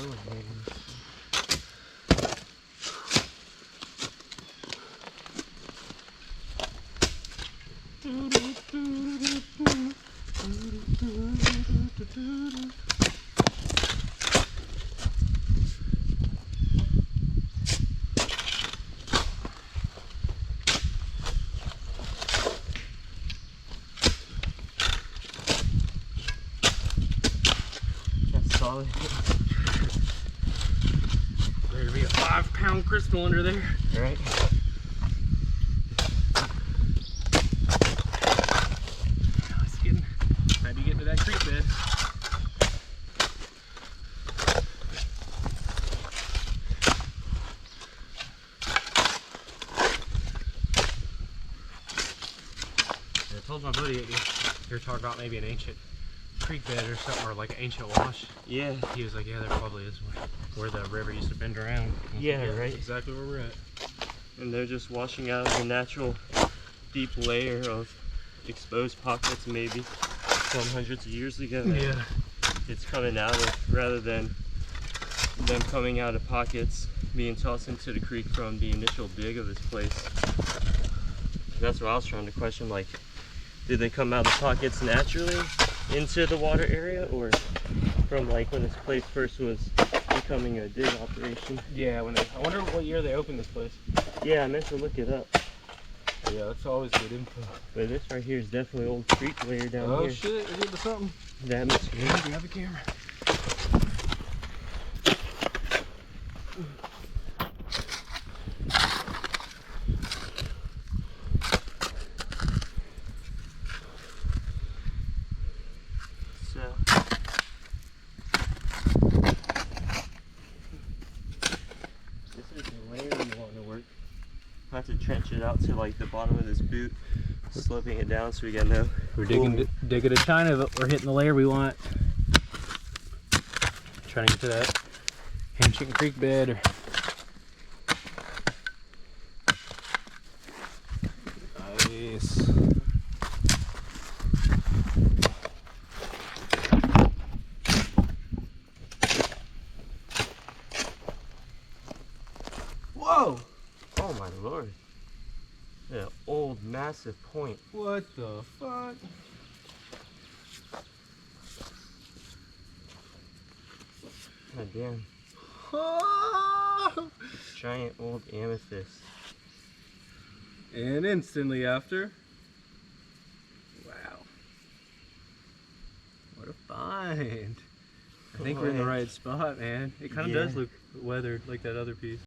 going, man. That's solid. There'd be a 5-pound crystal under there. Right. Had to get to that creek bed. I told my buddy that you were talking about maybe an ancient creek bed or something, or like an ancient wash. Yeah. He was like, yeah, there probably is one where the river used to bend around. Yeah, like, right. Exactly where we're at. And they're just washing out of the natural deep layer of exposed pockets maybe from hundreds of years ago. Yeah. It's coming out of, rather than them coming out of pockets being tossed into the creek from the initial dig of this place. That's what I was trying to question, like, did they come out of pockets naturally into the water area, or from like when this place first was becoming a dig operation? Yeah, I wonder what year they opened this place. Yeah, I meant to look it up. Yeah, that's always good info. But this right here is definitely old creek layer down here. Oh shit, is it the something? The atmosphere. Grab the camera. So this is the layer we want to work. I have to trench it out to like the bottom of this boot, sloping it down so we got no. We're digging to China, but we're hitting the layer we want. Trying to get to that ancient creek bed. Nice. Whoa! Oh my lord. An old massive point. What the fuck? God damn. Giant old amethyst. And instantly after, wow. What a find. I think we're in the right spot, man. It kind of does look weathered like that other piece.